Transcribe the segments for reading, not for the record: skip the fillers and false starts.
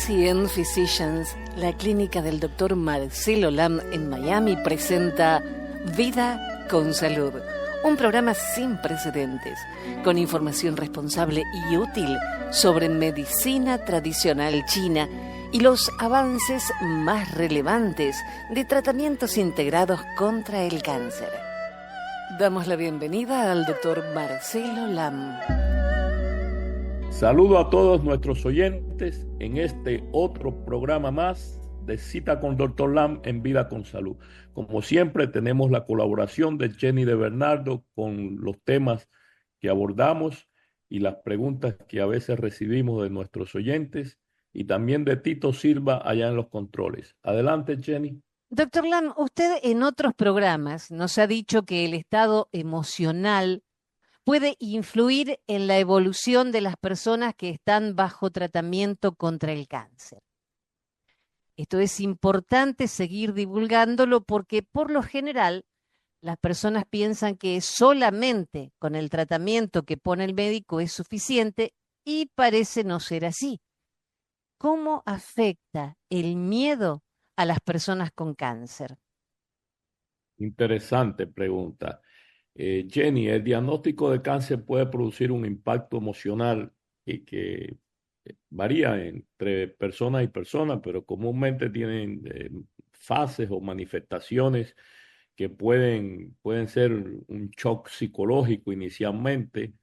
ACN Physicians, la clínica del Dr. Marcelo Lam en Miami, presenta Vida con Salud, un programa sin precedentes, con información responsable y útil sobre medicina tradicional china y los avances más relevantes de tratamientos integrados contra el cáncer. Damos la bienvenida al Dr. Marcelo Lam. Saludo a todos nuestros oyentes en este otro programa más de Cita con Dr. Lam en Vida con Salud. Como siempre, tenemos la colaboración de Jenny de Bernardo con los temas que abordamos y las preguntas que a veces recibimos de nuestros oyentes, y también de Tito Silva allá en los controles. Adelante, Jenny. Doctor Lam, usted en otros programas nos ha dicho que el estado emocional puede influir en la evolución de las personas que están bajo tratamiento contra el cáncer. Esto es importante seguir divulgándolo porque por lo general las personas piensan que solamente con el tratamiento que pone el médico es suficiente y parece no ser así. ¿Cómo afecta el miedo a las personas con cáncer? Interesante pregunta. Jenny, el diagnóstico de cáncer puede producir un impacto emocional y que varía entre personas y personas, pero comúnmente tienen fases o manifestaciones que pueden ser un shock psicológico inicialmente.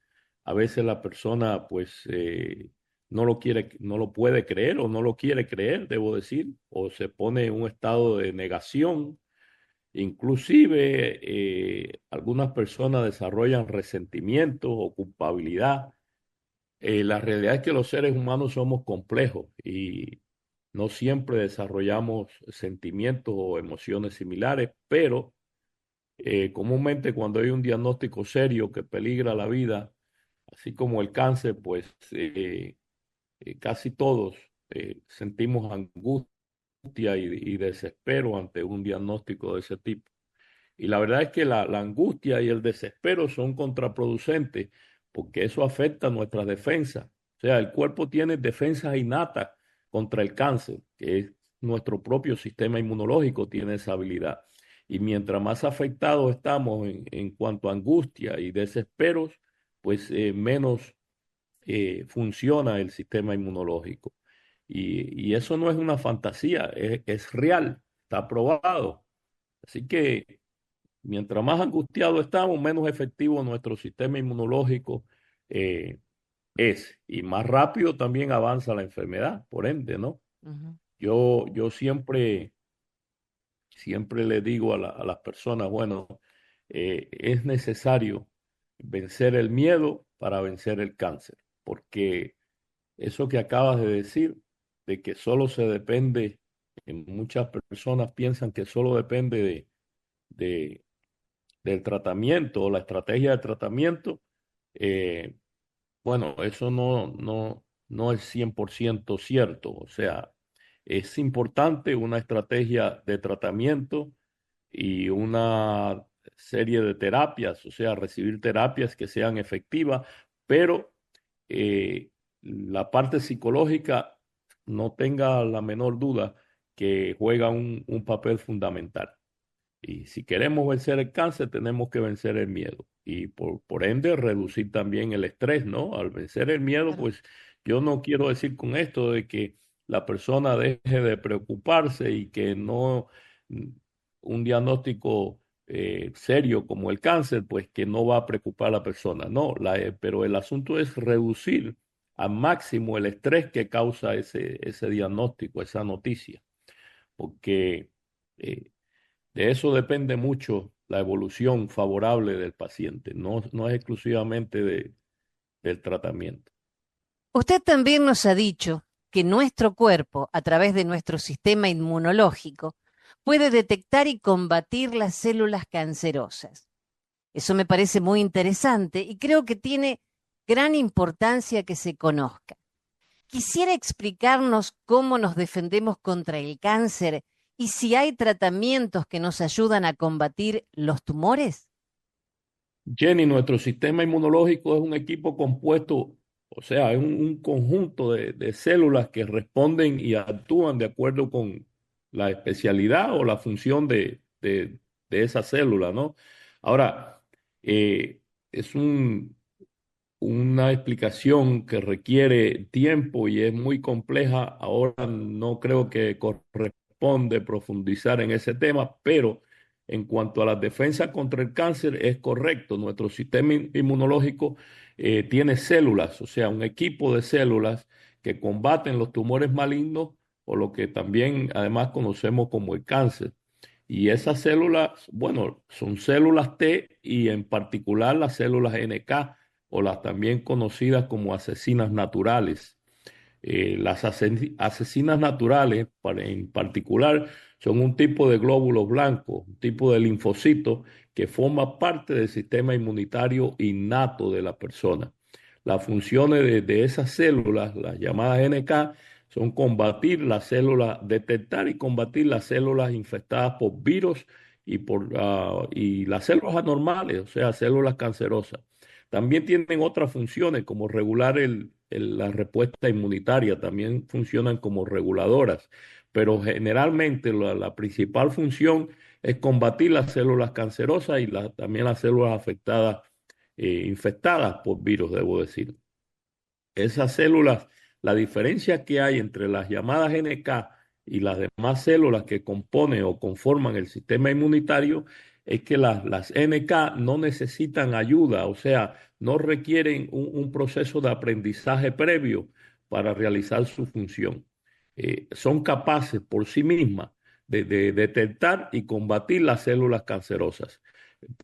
A veces la persona pues no lo puede creer o no lo quiere creer, debo decir, o se pone en un estado de negación. Inclusive algunas personas desarrollan resentimiento o culpabilidad. La realidad es que los seres humanos somos complejos y no siempre desarrollamos sentimientos o emociones similares, pero comúnmente cuando hay un diagnóstico serio que peligra la vida, así como el cáncer, pues casi todos sentimos angustia y desespero ante un diagnóstico de ese tipo. Y la verdad es que la angustia y el desespero son contraproducentes porque eso afecta nuestras defensas. O sea, el cuerpo tiene defensas innatas contra el cáncer, que es nuestro propio sistema inmunológico tiene esa habilidad. Y mientras más afectados estamos en cuanto a angustia y desesperos, pues menos funciona el sistema inmunológico. Y eso no es una fantasía, es real, está probado. Así que mientras más angustiados estamos, menos efectivo nuestro sistema inmunológico eh, es. Y más rápido también avanza la enfermedad, por ende, ¿no? Uh-huh. Yo siempre le digo a las personas, bueno, es necesario vencer el miedo para vencer el cáncer, porque eso que acabas de decir, de que solo se depende, muchas personas piensan que solo depende de, del tratamiento o la estrategia de tratamiento, eh, bueno, eso no es 100% cierto. O sea, es importante una estrategia de tratamiento y una serie de terapias, o sea, recibir terapias que sean efectivas, pero eh, la parte psicológica no tenga la menor duda que juega un papel fundamental. Y si queremos vencer el cáncer, tenemos que vencer el miedo y por ende reducir también el estrés, ¿no? Al vencer el miedo, Claro. pues yo no quiero decir con esto de que la persona deje de preocuparse y que no, un diagnóstico serio como el cáncer, pues que no va a preocupar a la persona, no, pero el asunto es reducir al máximo el estrés que causa ese diagnóstico, esa noticia, porque eh, de eso depende mucho la evolución favorable del paciente, no es exclusivamente del tratamiento. Usted también nos ha dicho que nuestro cuerpo, a través de nuestro sistema inmunológico, puede detectar y combatir las células cancerosas. Eso me parece muy interesante y creo que tiene gran importancia que se conozca. Quisiera explicarnos cómo nos defendemos contra el cáncer y si hay tratamientos que nos ayudan a combatir los tumores. Jenny, nuestro sistema inmunológico es un equipo compuesto O sea, es un conjunto de células que responden y actúan de acuerdo con la especialidad o la función de esa célula, ¿no? Ahora, es una explicación que requiere tiempo y es muy compleja. Ahora no creo que corresponde profundizar en ese tema, pero en cuanto a la defensa contra el cáncer, es correcto. Nuestro sistema inmunológico tiene células, o sea, un equipo de células que combaten los tumores malignos o lo que también además conocemos como el cáncer. Y esas células, bueno, son células T y en particular las células NK o las también conocidas como asesinas naturales. Las asesinas naturales, en particular, son un tipo de glóbulos blancos, un tipo de linfocito que forma parte del sistema inmunitario innato de la persona. Las funciones de esas células, las llamadas NK, son combatir las células, detectar y combatir las células infectadas por virus y las células anormales, o sea, células cancerosas. También tienen otras funciones como regular la respuesta inmunitaria, también funcionan como reguladoras, pero generalmente la principal función es combatir las células cancerosas y también las células afectadas, infectadas por virus, debo decir. Esas células, la diferencia que hay entre las llamadas NK y las demás células que componen o conforman el sistema inmunitario es que las NK no necesitan ayuda, o sea, no requieren un proceso de aprendizaje previo para realizar su función. Son capaces por sí mismas de detectar y combatir las células cancerosas.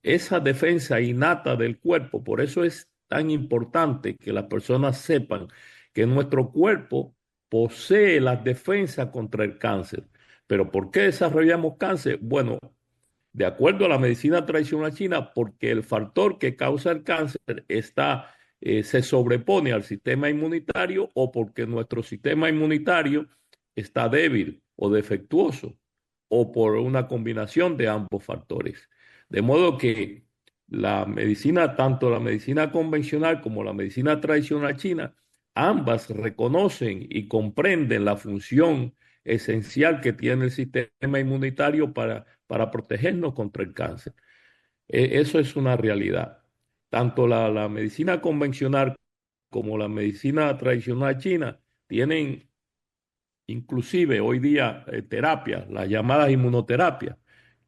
Esa defensa innata del cuerpo, por eso es tan importante que las personas sepan que nuestro cuerpo posee las defensas contra el cáncer. Pero ¿por qué desarrollamos cáncer? Bueno, de acuerdo a la medicina tradicional china, porque el factor que causa el cáncer se sobrepone al sistema inmunitario o porque nuestro sistema inmunitario está débil o defectuoso o por una combinación de ambos factores. De modo que la medicina, tanto la medicina convencional como la medicina tradicional china, ambas reconocen y comprenden la función esencial que tiene el sistema inmunitario para protegernos contra el cáncer. Eso es una realidad. Tanto la medicina convencional como la medicina tradicional china tienen inclusive hoy día terapias, las llamadas inmunoterapias,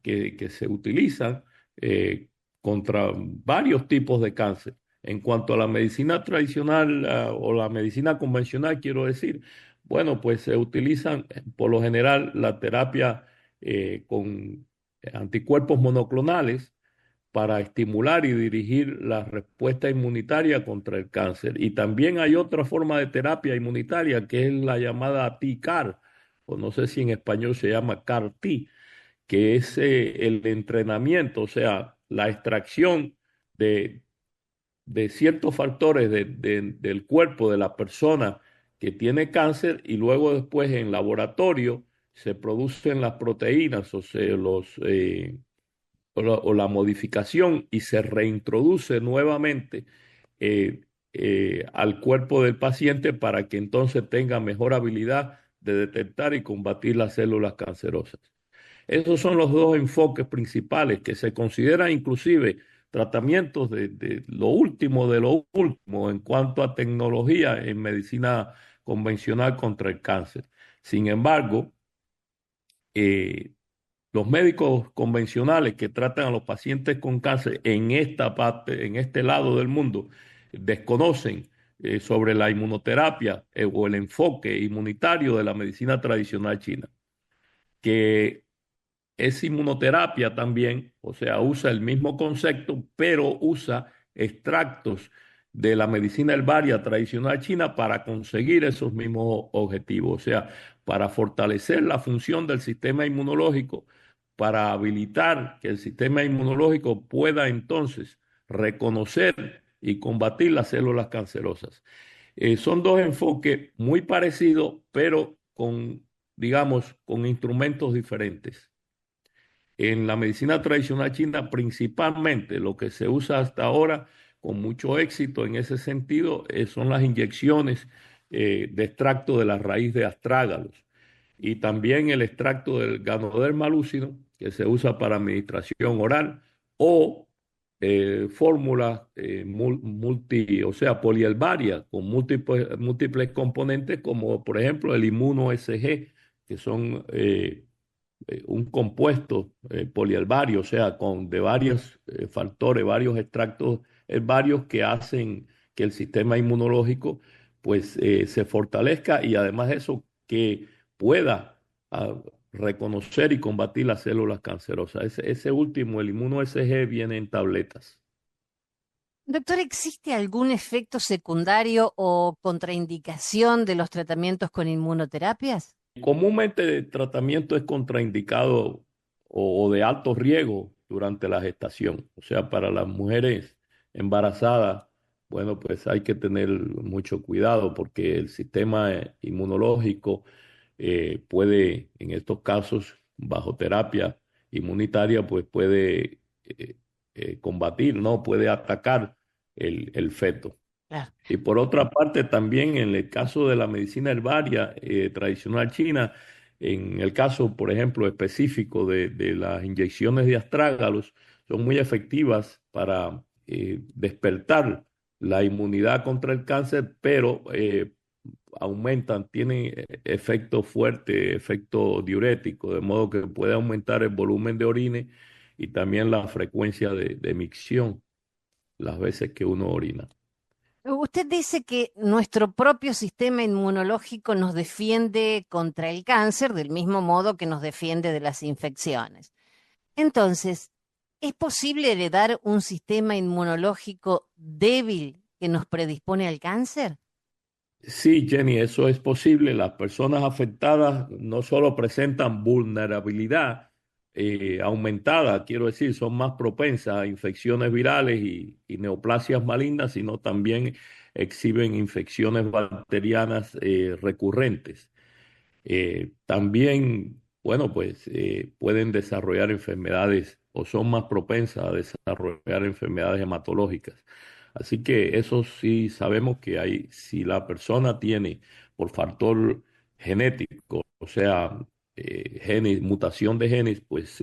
que se utilizan eh, contra varios tipos de cáncer. En cuanto a la medicina tradicional o la medicina convencional, quiero decir, bueno, pues se utilizan por lo general la terapia con anticuerpos monoclonales para estimular y dirigir la respuesta inmunitaria contra el cáncer. Y también hay otra forma de terapia inmunitaria que es la llamada T-CAR, o no sé si en español se llama CAR-T, que es el entrenamiento, o sea, la extracción de, de ciertos factores del cuerpo de la persona que tiene cáncer y luego después en laboratorio se producen las proteínas, o sea, o la modificación y se reintroduce nuevamente eh, al cuerpo del paciente para que entonces tenga mejor habilidad de detectar y combatir las células cancerosas. Esos son los dos enfoques principales que se consideran inclusive tratamientos de lo último en cuanto a tecnología en medicina convencional contra el cáncer. Sin embargo, eh, los médicos convencionales que tratan a los pacientes con cáncer en esta parte, en este lado del mundo, desconocen sobre la inmunoterapia o el enfoque inmunitario de la medicina tradicional china, que es inmunoterapia también, o sea, usa el mismo concepto, pero usa extractos de la medicina herbaria tradicional china para conseguir esos mismos objetivos, o sea, para fortalecer la función del sistema inmunológico, para habilitar que el sistema inmunológico pueda entonces reconocer y combatir las células cancerosas. Son dos enfoques muy parecidos, pero con, digamos, con instrumentos diferentes. En la medicina tradicional china, principalmente lo que se usa hasta ahora con mucho éxito en ese sentido son las inyecciones de extracto de la raíz de astrágalos y también el extracto del Ganoderma lúcido, que se usa para administración oral, o fórmulas o sea, polihelvarias, con múltiples componentes, como por ejemplo el inmuno SG, que son un compuesto polihelvario, o sea, de varios factores, varios extractos herbarios que hacen que el sistema inmunológico pues se fortalezca y además de eso que pueda reconocer y combatir las células cancerosas. Ese último, el inmuno SG, viene en tabletas. Doctor, ¿existe algún efecto secundario o contraindicación de los tratamientos con inmunoterapias? Comúnmente el tratamiento es contraindicado o de alto riesgo durante la gestación. O sea, para las mujeres embarazadas, bueno, pues hay que tener mucho cuidado porque el sistema inmunológico puede, en estos casos, bajo terapia inmunitaria, pues puede combatir, ¿no? Puede atacar el feto. Claro. Y por otra parte, también en el caso de la medicina herbaria tradicional china, en el caso, por ejemplo, específico de las inyecciones de astrágalos, son muy efectivas para despertar la inmunidad contra el cáncer, pero aumentan, tienen efecto fuerte, efecto diurético, de modo que puede aumentar el volumen de orina y también la frecuencia de micción las veces que uno orina. Usted dice que nuestro propio sistema inmunológico nos defiende contra el cáncer del mismo modo que nos defiende de las infecciones. Entonces, ¿es posible heredar un sistema inmunológico débil que nos predispone al cáncer? Sí, Jenny, eso es posible. Las personas afectadas no solo presentan vulnerabilidad aumentada, quiero decir, son más propensas a infecciones virales y neoplasias malignas, sino también exhiben infecciones bacterianas recurrentes. También, bueno, pues pueden desarrollar enfermedades o son más propensas a desarrollar enfermedades hematológicas. Así que eso sí sabemos que hay, si la persona tiene por factor genético, o sea, genes, mutación de genes, pues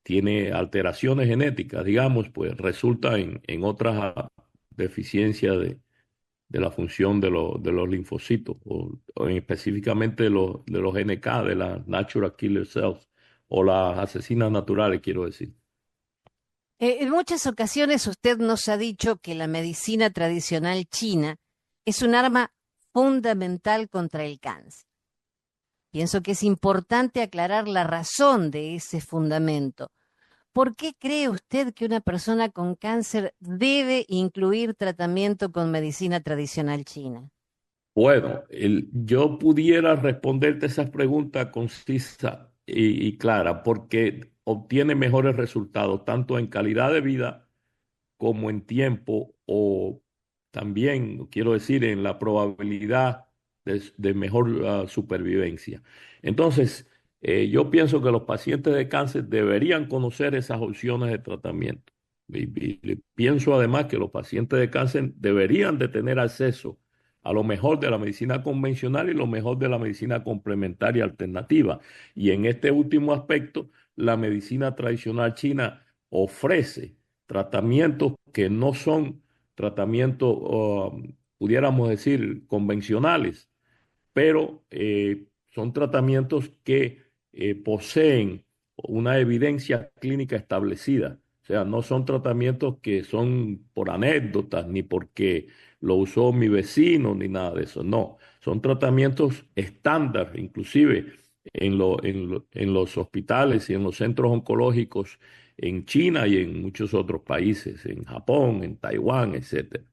tiene alteraciones genéticas, digamos, pues resulta en otras deficiencias de la función de los linfocitos, o específicamente de los NK, de las Natural Killer Cells, o las asesinas naturales, quiero decir. En muchas ocasiones usted nos ha dicho que la medicina tradicional china es un arma fundamental contra el cáncer. Pienso que es importante aclarar la razón de ese fundamento. ¿Por qué cree usted que una persona con cáncer debe incluir tratamiento con medicina tradicional china? Bueno, yo pudiera responderte esas preguntas concisa y clara, porque obtiene mejores resultados, tanto en calidad de vida como en tiempo o también, quiero decir, en la probabilidad de mejor supervivencia. Entonces, yo pienso que los pacientes de cáncer deberían conocer esas opciones de tratamiento. Y pienso además que los pacientes de cáncer deberían de tener acceso a lo mejor de la medicina convencional y lo mejor de la medicina complementaria alternativa. Y en este último aspecto, la medicina tradicional china ofrece tratamientos que no son tratamientos, pudiéramos decir, convencionales, pero son tratamientos que poseen una evidencia clínica establecida. O sea, no son tratamientos que son por anécdotas, ni porque lo usó mi vecino, ni nada de eso. No, son tratamientos estándar, inclusive en los hospitales y en los centros oncológicos en China y en muchos otros países, en Japón, en Taiwán, etcétera.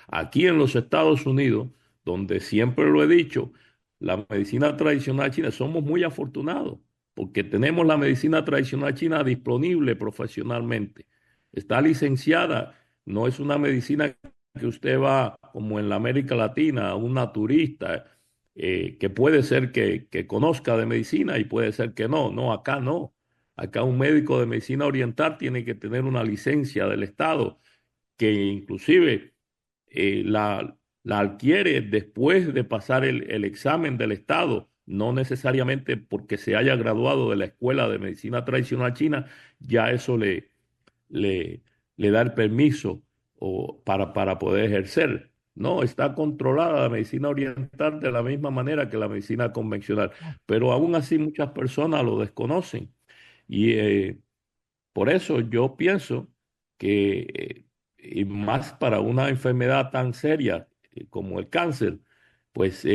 Aquí en los Estados Unidos, donde siempre lo he dicho, la medicina tradicional china, somos muy afortunados porque tenemos la medicina tradicional china disponible profesionalmente. Está licenciada, no es una medicina que usted va como en la América Latina, una turista, que puede ser que conozca de medicina y puede ser que no. No, acá no. Acá un médico de medicina oriental tiene que tener una licencia del Estado que inclusive la adquiere después de pasar el examen del Estado, no necesariamente porque se haya graduado de la Escuela de Medicina Tradicional China, ya eso le, le da el permiso para poder ejercer. No, está controlada la medicina oriental de la misma manera que la medicina convencional, pero aún así muchas personas lo desconocen. Y por eso yo pienso que, y más para una enfermedad tan seria como el cáncer, pues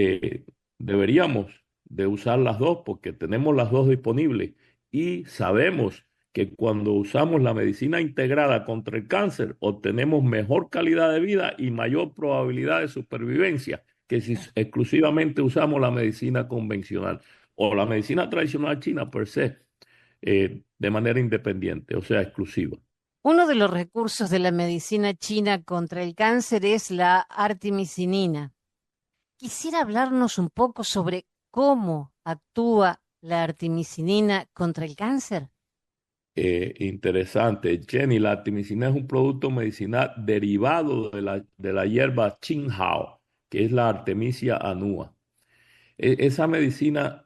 deberíamos de usar las dos porque tenemos las dos disponibles y sabemos que cuando usamos la medicina integrada contra el cáncer obtenemos mejor calidad de vida y mayor probabilidad de supervivencia que si exclusivamente usamos la medicina convencional o la medicina tradicional china per se de manera independiente, o sea, exclusiva. Uno de los recursos de la medicina china contra el cáncer es la artemisinina. Quisiera hablarnos un poco sobre cómo actúa la artemisinina contra el cáncer. Interesante. Jenny, la artemisina es un producto medicinal derivado de la hierba Qinghao, que es la Artemisia annua. Esa medicina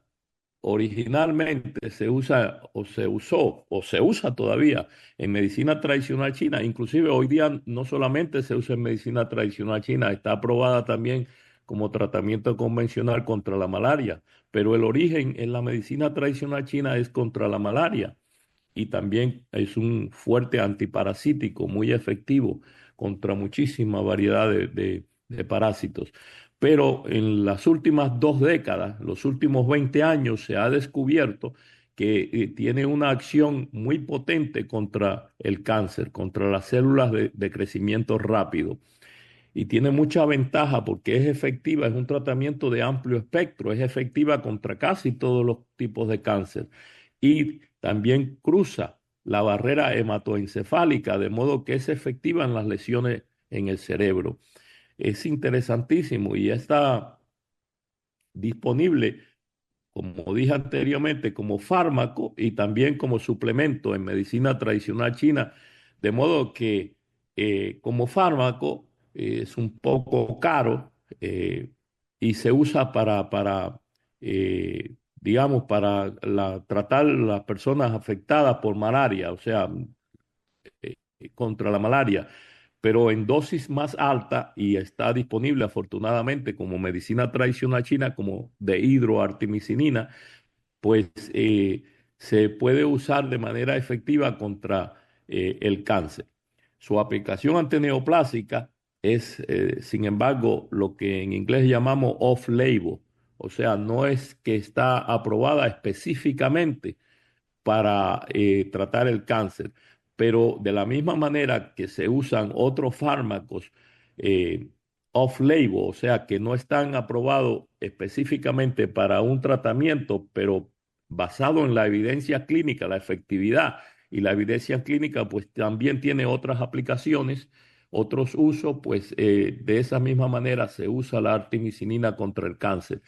originalmente se usa o se usó o se usa todavía en medicina tradicional china. Inclusive hoy día no solamente se usa en medicina tradicional china, está aprobada también como tratamiento convencional contra la malaria, pero el origen en la medicina tradicional china es contra la malaria y también es un fuerte antiparasítico muy efectivo contra muchísima variedad de parásitos. Pero en las últimas 2 décadas, los últimos 20 años, se ha descubierto que tiene una acción muy potente contra el cáncer, contra las células de crecimiento rápido. Y tiene mucha ventaja porque es efectiva, es un tratamiento de amplio espectro, es efectiva contra casi todos los tipos de cáncer. Y también cruza la barrera hematoencefálica, de modo que es efectiva en las lesiones en el cerebro. Es interesantísimo y está disponible, como dije anteriormente, como fármaco y también como suplemento en medicina tradicional china, de modo que como fármaco es un poco caro y se usa digamos, para tratar las personas afectadas por malaria, o sea, contra la malaria, pero en dosis más alta y está disponible afortunadamente como medicina tradicional china, como de hidroartemisinina, pues se puede usar de manera efectiva contra el cáncer. Su aplicación antineoplásica es, sin embargo, lo que en inglés llamamos off-label, o sea, no es que está aprobada específicamente para tratar el cáncer, pero de la misma manera que se usan otros fármacos eh, off-label, o sea, que no están aprobados específicamente para un tratamiento, pero basado en la evidencia clínica, la efectividad y la evidencia clínica, pues también tiene otras aplicaciones, otros usos, pues de esa misma manera se usa la artemisinina contra el cáncer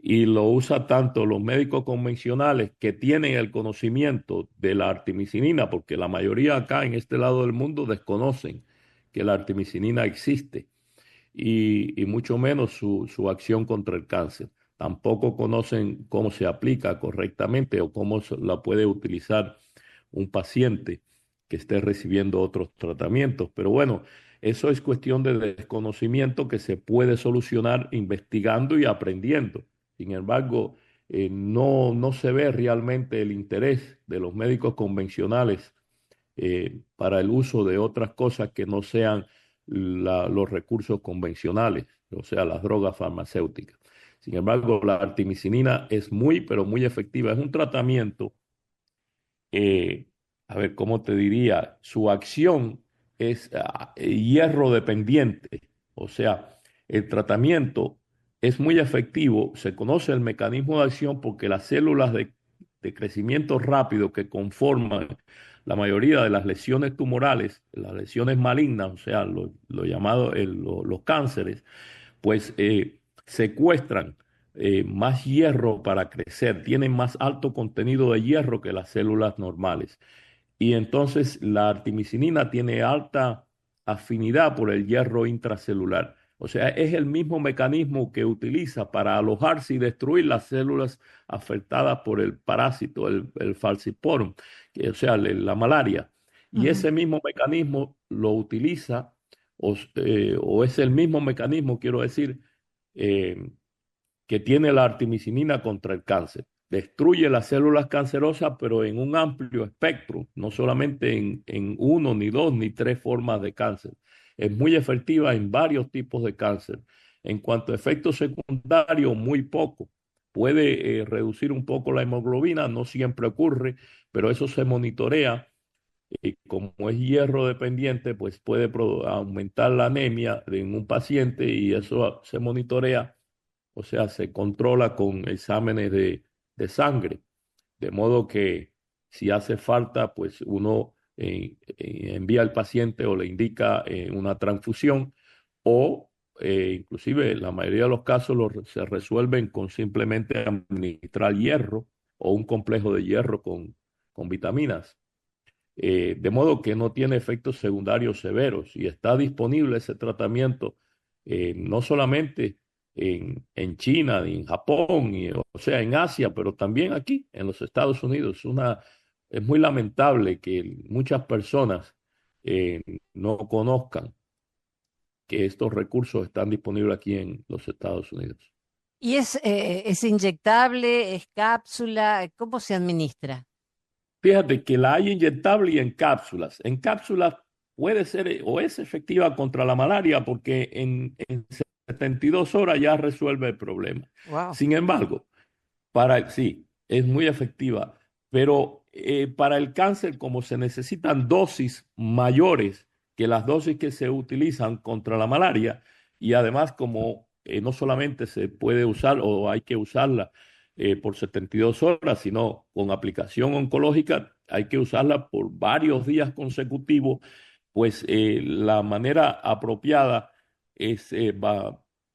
y lo usa tanto los médicos convencionales que tienen el conocimiento de la artemisinina, porque la mayoría acá en este lado del mundo desconocen que la artemisinina existe y mucho menos su acción contra el cáncer. Tampoco conocen cómo se aplica correctamente o cómo la puede utilizar un paciente que esté recibiendo otros tratamientos. Pero bueno, eso es cuestión de desconocimiento que se puede solucionar investigando y aprendiendo. Sin embargo, no se ve realmente el interés de los médicos convencionales para el uso de otras cosas que no sean los recursos convencionales, o sea, las drogas farmacéuticas. Sin embargo, la artemisinina es muy, pero muy efectiva. Es un tratamiento eh, a ver, ¿cómo te diría? Su acción es hierro dependiente, o sea, el tratamiento es muy efectivo, se conoce el mecanismo de acción porque las células de crecimiento rápido que conforman la mayoría de las lesiones tumorales, las lesiones malignas, o sea, lo llamado los cánceres, pues secuestran más hierro para crecer, tienen más alto contenido de hierro que las células normales. Y entonces la artemisinina tiene afinidad por el hierro intracelular. O sea, es el mismo mecanismo que utiliza para alojarse y destruir las células afectadas por el parásito, el falciparum, o sea, la malaria. Y Ujú. ese mismo mecanismo lo utiliza, o es el mismo mecanismo, quiero decir, eh, que tiene la artemisinina contra el cáncer. Destruye las células cancerosas, pero en un amplio espectro, no solamente en uno, ni dos, ni tres formas de cáncer. Es muy efectiva en varios tipos de cáncer. En cuanto a efectos secundarios, muy poco. Puede reducir un poco la hemoglobina, no siempre ocurre, pero eso se monitorea y como es hierro dependiente, pues puede aumentar la anemia en un paciente y eso se monitorea, o sea, se controla con exámenes de sangre, de modo que si hace falta, pues uno envía al paciente o le indica una transfusión o inclusive la mayoría de los casos se resuelven con simplemente administrar hierro o un complejo de hierro con vitaminas. De modo que no tiene efectos secundarios severos y está disponible ese tratamiento no solamente en China, en Japón, o sea, en Asia, pero también aquí, en los Estados Unidos. Es muy lamentable que muchas personas eh, no conozcan que estos recursos están disponibles aquí en los Estados Unidos. ¿Y es inyectable, es cápsula? ¿Cómo se administra? Fíjate que la hay inyectable y en cápsulas. En cápsulas puede ser o es efectiva contra la malaria porque en 72 horas ya resuelve el problema. Wow. Sin embargo, sí, es muy efectiva, pero para el cáncer, como se necesitan dosis mayores que las dosis que se utilizan contra la malaria, y además como no solamente se puede usar o hay que usarla por 72 horas, sino con aplicación oncológica, hay que usarla por varios días consecutivos, pues la manera apropiada es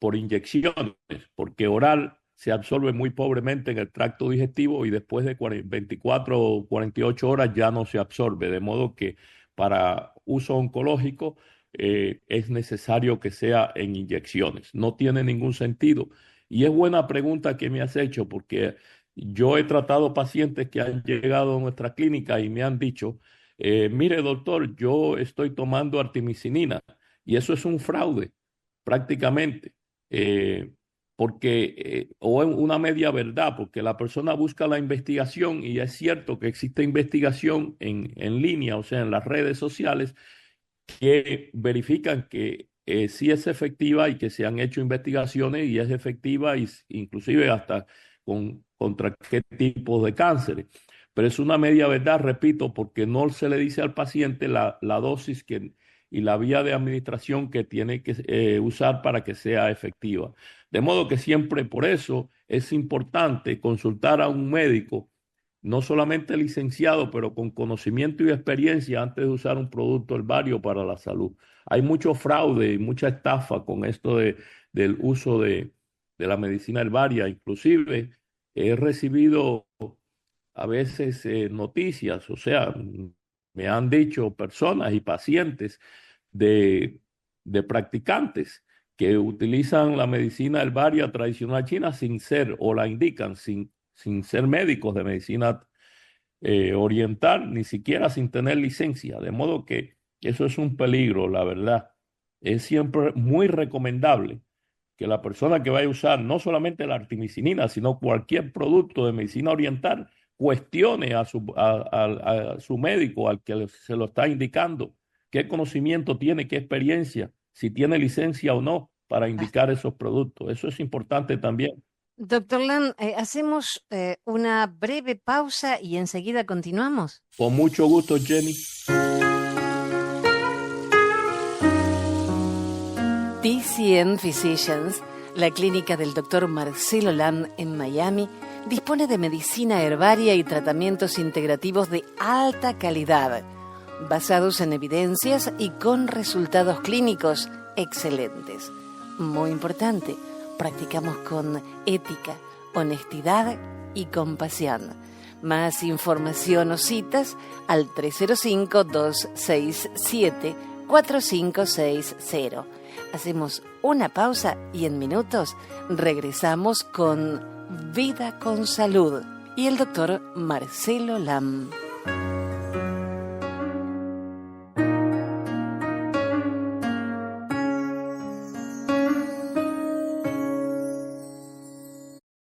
por inyecciones, porque oral se absorbe muy pobremente en el tracto digestivo y después de 24 o 48 horas ya no se absorbe, de modo que para uso oncológico es necesario que sea en inyecciones. No tiene ningún sentido. Y es buena pregunta que me has hecho porque yo he tratado pacientes que han llegado a nuestra clínica y me han dicho, mire doctor, yo estoy tomando artemisinina y eso es un fraude prácticamente. Eh, porque, o es una media verdad, porque la persona busca la investigación y es cierto que existe investigación en línea, o sea, en las redes sociales, que verifican que sí es efectiva y que se han hecho investigaciones y es efectiva y inclusive hasta contra qué tipo de cánceres. Pero es una media verdad, repito, porque no se le dice al paciente la dosis y la vía de administración que tiene que usar para que sea efectiva. De modo que siempre por eso es importante consultar a un médico no solamente licenciado, pero con conocimiento y experiencia antes de usar un producto herbario para la salud. Hay mucho fraude y mucha estafa con esto del uso de la medicina herbaria. Inclusive he recibido a veces noticias, o sea, me han dicho personas y pacientes de, de practicantes que utilizan la medicina herbaria tradicional china sin ser, o la indican sin ser médicos de medicina oriental, ni siquiera sin tener licencia. De modo que eso es un peligro, la verdad. Es siempre muy recomendable que la persona que vaya a usar no solamente la artemisinina, sino cualquier producto de medicina oriental, cuestione a su médico, al que se lo está indicando, qué conocimiento tiene, qué experiencia, si tiene licencia o no para indicar esos productos. Eso es importante también. Doctor Lan, hacemos una breve pausa y enseguida continuamos. Con mucho gusto, Jenny. TCN Physicians, la clínica del doctor Marcelo Lan en Miami, dispone de medicina herbaria y tratamientos integrativos de alta calidad, basados en evidencias y con resultados clínicos excelentes. Muy importante, practicamos con ética, honestidad y compasión. Más información o citas al 305-267 4560. Hacemos una pausa y en minutos regresamos con Vida con Salud y el doctor Marcelo Lam.